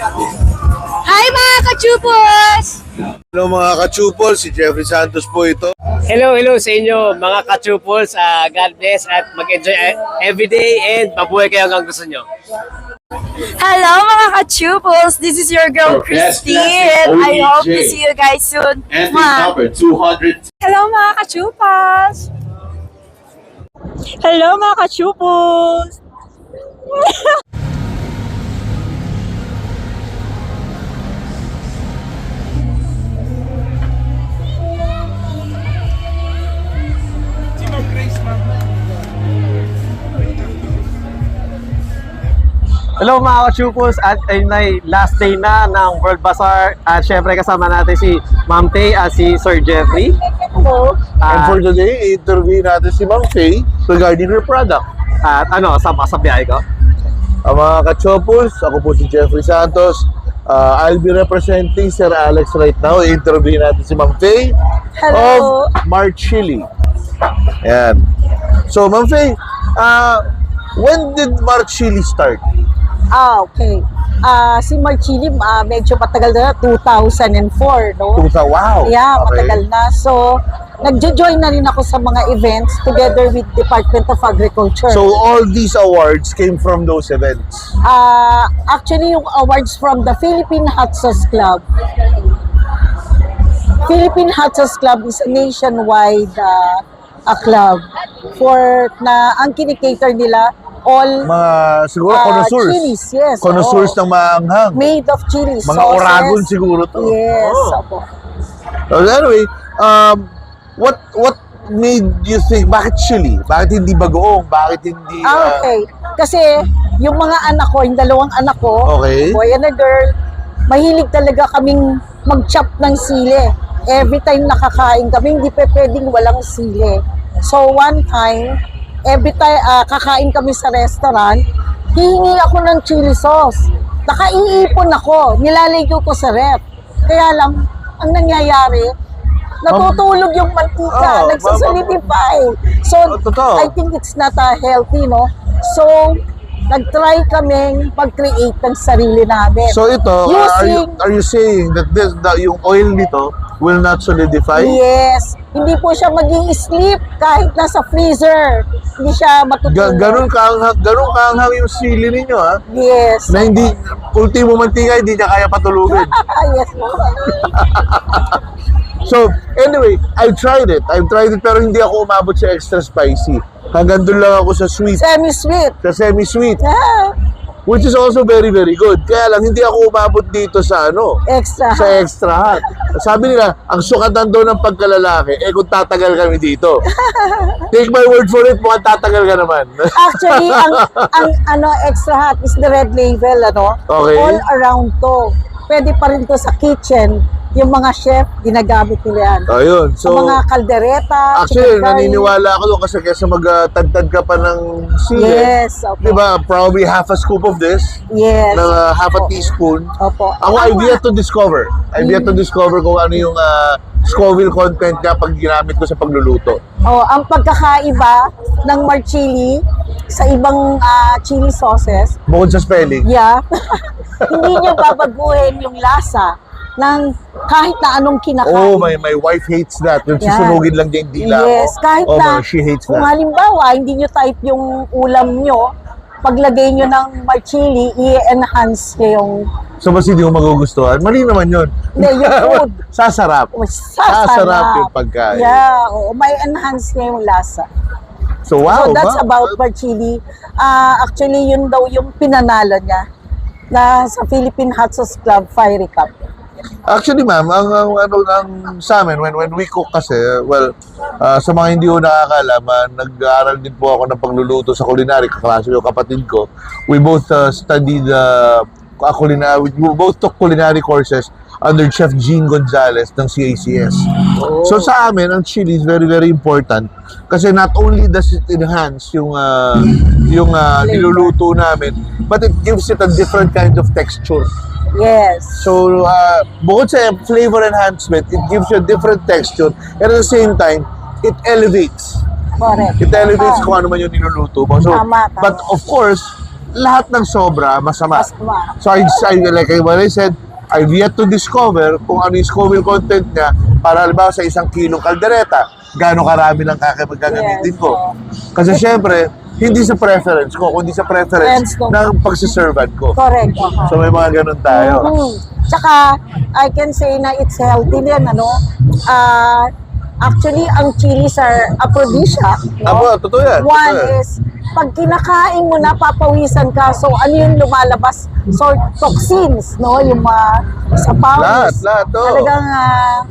Hi mga kachupos! Hello mga kachupol, si Jeffrey Santos po ito. Hello sa inyo mga kachupols. God bless at mag-enjoy everyday and mabuhay kayo hanggang gusto nyo. Hello mga kachupos! This is your girl Christine. I hope to see you guys soon. Number 200. Hello mga kachupos! Hello mga kachupos! Hello mga ka-Chupos, at ayun na last day na ng World Bazaar at syempre kasama natin si Ma'am Faye at si Sir Jeffrey. Hello! And for today, interview natin si Ma'am Faye regarding her product. At ano, sama sa biyahe ko? Mga kachupols, ako po si Jeffrey Santos. I'll be representing Sir Alex right now. Interview natin si Ma'am Faye Hello! of March Chili. Ayan. So Ma'am Faye, when did March Chili start? Okay. Si Marchili, medyo matagal na, 2004, no? Wow! Yeah, Okay. matagal na. So, nagjo-join na rin ako sa mga events together with Department of Agriculture. So all these awards came from those events. Actually, yung awards from the Philippine Hot Sauce Club. Philippine Hot Sauce Club is a nationwide a club for na ang kinikater nila all Mga siguro connoisseurs. chilies, yes. Connoisseurs ng maanghang. made of chili Mga sauces. Oragon siguro to. Yes, Oh. opo. So anyway, what made you think, bakit chili? Bakit hindi bagoong? Bakit hindi... Okay. Kasi yung mga anak ko, yung dalawang anak ko, Okay. boy and a girl, mahilig talaga kaming mag-chop ng sili. Every time nakakain kami, hindi pwedeng walang sili. So one time, every time kakain kami sa restaurant, hihingi ako ng chili sauce. Nakaiipon ako, nilalayo ko sa ref. Kaya lang, ang nangyayari, natutulog yung mantika, Oh, nagsasolidify. So, totoo. I think it's not healthy, no? So, nag-try kaming mag-create ng sarili namin. So ito, Using- are you saying that yung oil nito will not solidify? Yes. Hindi po siya maging sleep kahit nasa freezer. Hindi siya matutulog. Ganun kaanghang yung sili ninyo, ha? Yes. Na hindi, ultimo mantika, hindi niya kaya patulugin. Yes po. So, anyway, I've tried it, pero hindi ako umabot sa extra spicy. Hanggang doon lang ako sa sweet, Semi-sweet. sa semi-sweet, Yeah. which is also very, very good. Kaya lang, hindi ako umabot dito sa Extra. sa extra hot. Sabi nila, ang sukatan daw ng pagkalalaki, kung tatagal kami dito. Take my word for it, mukhang tatagal ka naman. Actually, ang extra hot is the red label, Okay. All around to. Pwede pa rin to sa kitchen. Yung mga chef, ginagamit nila yan. Ayun, Sa so, mga kaldereta, actually, chicken curry. naniniwala ako doon kasi kesa magtagtad ka pa ng sili. Yes, opo. Di ba? Probably half a scoop of this, Yes. ng half a Opo. teaspoon. Opo. Ako, I've yet to discover. I've yet to discover kung ano yung Scoville content niya pag ginamit ko sa pagluluto. Ang pagkakaiba ng Marchili sa ibang chili sauces, Bukod sa spelling. yeah, hindi niyo babaguhin yung lasa ng kahit na anong kinakain. Oh, my wife hates that. Yung Yan. susunugin lang niya yung dila ko. Yes, kahit Oh, na she hates kung that. halimbawa hindi nyo type yung ulam nyo, paglagay nyo ng Marchili, i-enhance nyo yung So, mas hindi mo magugustuhan. Mali naman yun. Hindi, yung food. Sasarap. sasarap. yung pagkain. Yeah, oo, may enhance nyo yung lasa. So, wow. So that's about Marchili. Actually, yun daw yung pinanalo niya na sa Philippine Hot Sauce Club Fiery Cup. Actually, ma'am, ang sa amin, when we cook kasi, well, sa mga hindi ko nakakalaman, nag-aaral din po ako ng pagluluto sa culinary, kaklase ko, kapatid ko. We both studied we both took culinary courses under Chef Gene Gonzalez ng CACS. So sa amin, ang chili is very, very important kasi not only does it enhance yung niluluto namin, but it gives it a different kind of texture. Yes. So, bukod sa flavor enhancement, it gives you a different texture. And at the same time, it elevates. Correct. It elevates kung ano man yung niluluto mo. So, Tama, tama. but of course, lahat ng sobra, masama. Masama. So, like what I said, I've yet to discover kung ano yung Scoville content niya para halimbawa sa 1 kilong kaldereta, gaano karami lang gagamitin Yes, ko. oo. Kasi syempre, hindi sa preference ko, kundi sa preference Friends ko. ng pagsiservan ko. Correct. So, may mga ganun tayo. Tsaka, I can say na it's healthy din, ano? Actually, ang chilies are aphrodisiac. Apo, totoo yan. One totoo yan. is, pag kinakain mo na, papawisan ka. So, ano yung lumalabas? So, toxins, no? Yung sa pawis. Lahat, oo. Talagang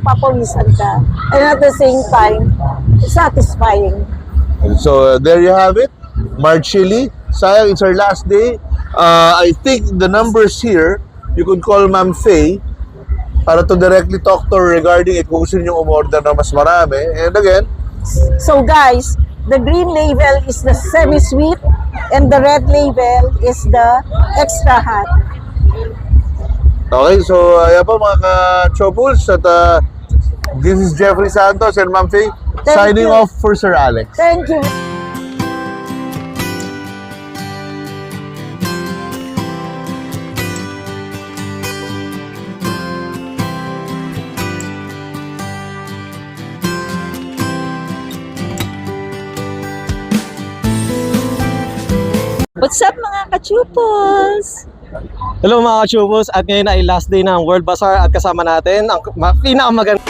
papawisan ka. And at the same time, satisfying. So, there you have it. March Chili. Sayang, it's our last day. I think the numbers here, you could call Ma'am Faye para to directly talk to her regarding it kung gusto niyo umorder na mas marami. And again, So, guys, the green label is the semi-sweet and the red label is the extra hot. okay, so ayan po mga ka-chopuls at this is Jeffrey Santos and Ma'am Faye Thank signing you. off for Sir Alex. Thank you. What's up mga kachupos? Hello mga ka-chupos, at ngayon ay last day ng World Bazaar at kasama natin ang pinakamaganda